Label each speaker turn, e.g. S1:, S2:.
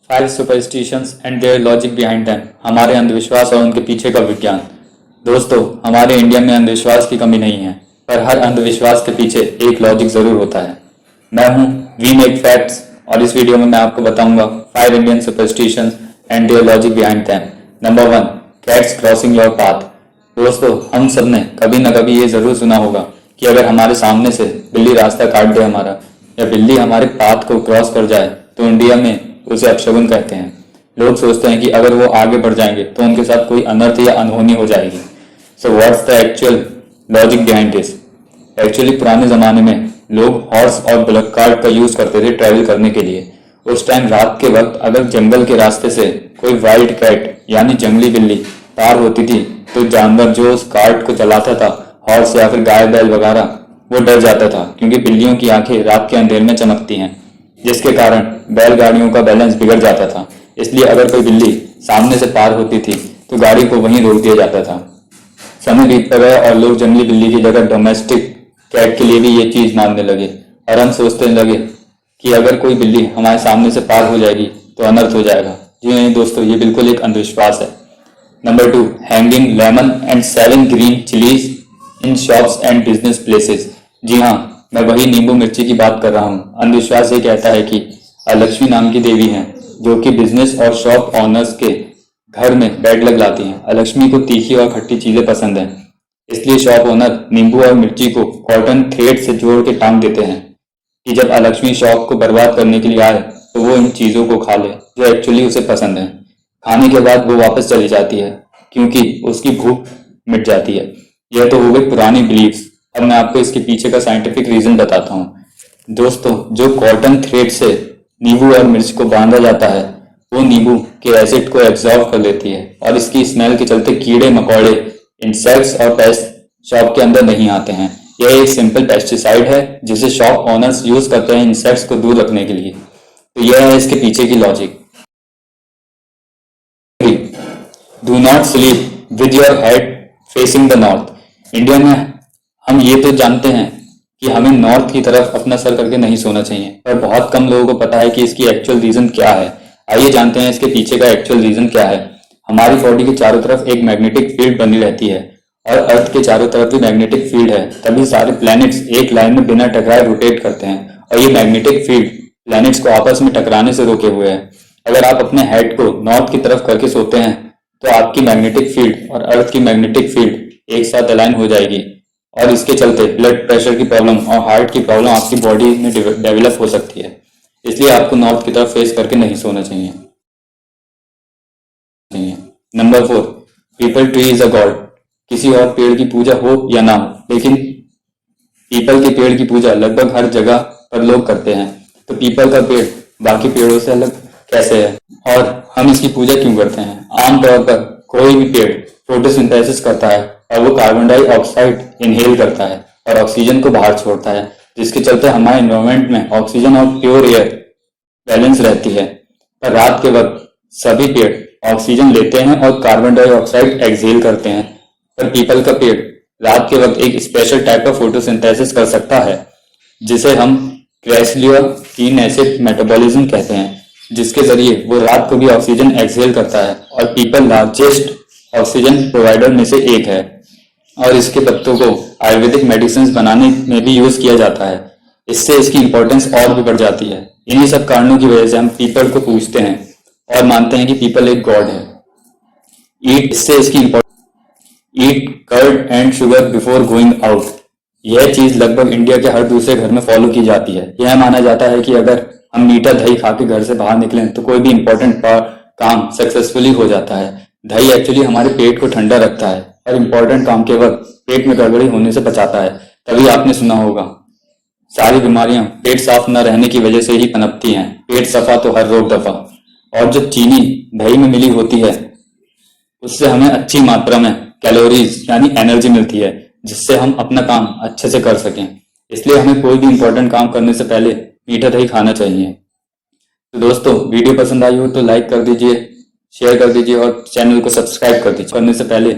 S1: 5 superstitions and their logic behind them, हमारे अंधविश्वास और उनके पीछे का विज्ञान। दोस्तों, हमारे इंडिया में अंधविश्वास की कमी नहीं है, पर हर अंधविश्वास के पीछे एक लॉजिक जरूर होता है। मैं हूं वी मेक फैक्ट्स और इस वीडियो में मैं आपको बताऊंगा 5 Indian superstitions and their logic behind them. Number 1, cats crossing your path. दोस्तों, हम सब ने कभी ना कभी ये जरूर सुना होगा कि अगर हमारे सामने से बिल्ली रास्ता काट दे हमारा, या बिल्ली हमारे पाथ को क्रॉस कर जाए, तो इंडिया में उसे अपशगुन कहते हैं। लोग सोचते हैं कि अगर वो आगे बढ़ जाएंगे तो उनके साथ कोई अनर्थ या अनहोनी हो जाएगी। So what's the actual logic behind this? Actually पुराने जमाने में लोग हॉर्स और बुलक कार्ट का यूज करते थे ट्रैवल करने के लिए। उस टाइम रात के वक्त अगर जंगल के रास्ते से कोई वाइल्ड कैट यानी जंगली बिल्ली पार होती थी, तो जानवर जो उस कार्ट को चलाता था, हॉर्स या फिर गाय बैल वगैरह, वो डर जाता था, क्योंकि बिल्लियों की आंखें रात के अंधेरे में चमकती हैं, जिसके कारण बैलगाड़ियों का बैलेंस बिगड़ जाता था। इसलिए अगर कोई बिल्ली सामने से पार होती थी तो गाड़ी को वहीं रोक दिया जाता था। समय बीतता गया और लोग जंगली बिल्ली की जगह डोमेस्टिक कैट के लिए भी ये चीज मानने लगे, और हम सोचने लगे कि अगर कोई बिल्ली हमारे सामने से पार हो जाएगी तो अनर्थ हो जाएगा। जी नहीं दोस्तों, ये बिल्कुल एक अंधविश्वास है। Number 2, hanging lemon and selling green chillies in shops and business places. जी हाँ, मैं वही नींबू मिर्ची की बात कर रहा हूँ। अंधविश्वास ये कहता है कि लक्ष्मी नाम की देवी हैं, जो कि बिजनेस और शॉप ऑनर्स के घर में बैड लग लाती हैं। लक्ष्मी को तीखी और खट्टी चीजें पसंद हैं, इसलिए शॉप ओनर नींबू और मिर्ची को कॉटन थ्रेड से जोड़ के टांग देते हैं कि जब लक्ष्मी शॉप को बर्बाद करने के लिए आए तो वो इन चीजों को खा ले, जो एक्चुअली उसे पसंद है। खाने के बाद वो वापस चली जाती है, क्योंकि उसकी भूख मिट जाती है। यह तो हो गई पुरानी बिलीव्स। अब मैं आपको इसके पीछे का साइंटिफिक रीजन बताता हूँ। दोस्तों, जो कॉटन थ्रेड से नींबू और मिर्च को बांधा जाता है, वो नींबू के एसिड को एब्जॉर्ब कर लेती है, और इसकी स्मेल के चलते कीड़े मकोड़े, इंसेक्ट्स और पेस्ट शॉप के अंदर नहीं आते हैं। यह एक सिंपल पेस्टिसाइड है जिसे शॉप ओनर्स यूज करते हैं इंसेक्ट्स को दूर रखने के लिए। तो यह है इसके पीछे की logic. Do not sleep with your head facing the north. India में हम ये तो जानते हैं कि हमें नॉर्थ की तरफ अपना सर करके नहीं सोना चाहिए, पर बहुत कम लोगों को पता है कि इसकी एक्चुअल रीजन क्या है। आइए जानते हैं इसके पीछे का एक्चुअल रीजन क्या है। हमारी बॉडी के चारों तरफ एक मैग्नेटिक फील्ड बनी रहती है, और अर्थ के चारों तरफ भी मैग्नेटिक फील्ड है, तभी सारे प्लैनेट्स एक लाइन में बिना टकराए रोटेट करते हैं, और ये मैग्नेटिक फील्ड प्लैनेट्स को आपस में टकराने से रोके हुए है। अगर आप अपने हेड को नॉर्थ की तरफ करके सोते हैं तो आपकी मैग्नेटिक फील्ड और अर्थ की मैग्नेटिक फील्ड एक साथ अलाइन हो जाएगी, और इसके चलते ब्लड प्रेशर की प्रॉब्लम और हार्ट की प्रॉब्लम आपकी बॉडी में डेवलप हो सकती है। इसलिए आपको नॉर्थ की तरफ फेस करके नहीं सोना चाहिए। Number 4, people tree is a God. किसी और पेड़ की पूजा हो या ना हो, लेकिन पीपल के पेड़ की पूजा लगभग हर जगह पर लोग करते हैं। तो पीपल का पेड़ बाकी पेड़ों से अलग कैसे है, और हम इसकी पूजा क्यों करते हैं? आमतौर पर कोई भी पेड़ फोटोसिंथेसिस करता है, और वो कार्बन डाइऑक्साइड इनहेल करता है और ऑक्सीजन को बाहर छोड़ता है, जिसके चलते हमारे एनवायरनमेंट में ऑक्सीजन और प्योर एयर बैलेंस रहती है। पर रात के वक्त सभी पेड़ ऑक्सीजन लेते हैं और कार्बन डाइऑक्साइड एक्सहेल करते हैं, पर पीपल का पेड़ रात के वक्त एक स्पेशल टाइप का फोटोसिंथेसिस कर सकता है, जिसे हम क्रैसलियोटीन एसिड मेटाबॉलिज्म कहते हैं, जिसके जरिए वो रात को भी ऑक्सीजन एक्सहेल करता है। और पीपल लार्जेस्ट ऑक्सीजन प्रोवाइडर में से एक है, और इसके पत्तों को आयुर्वेदिक मेडिसिन बनाने में भी यूज किया जाता है। इससे इसकी इंपॉर्टेंस और भी बढ़ जाती है। इन्हीं सब कारणों की वजह से हम पीपल को पूजते हैं और मानते हैं कि पीपल एक गॉड है। इससे इसकी eat curd and sugar before going out. यह चीज लगभग इंडिया के हर दूसरे घर में फॉलो की जाती है। यह माना जाता है कि अगर हम मीठा दही खा के घर से बाहर निकलें तो कोई भी इंपॉर्टेंट काम सक्सेसफुली हो जाता है। दही एक्चुअली हमारे पेट को ठंडा रखता है और इम्पोर्टेंट काम के वक्त पेट में गड़बड़ी होने से बचाता है। तभी आपने सुना होगा, सारी बीमारियां पेट साफ न रहने की वजह से ही पनपती हैं। पेट सफा तो हर रोग दफा। और जो चीनी दही में मिली होती है, उससे हमें अच्छी मात्रा में कैलोरीज यानी एनर्जी मिलती है, जिससे हम अपना काम अच्छे से कर सकें। इसलिए हमें कोई भी इंपॉर्टेंट काम करने से पहले मीठा दही खाना चाहिए। तो दोस्तों, वीडियो पसंद आई हो तो लाइक कर दीजिए, शेयर कर दीजिए और चैनल को सब्सक्राइब कर दीजिए। करने से पहले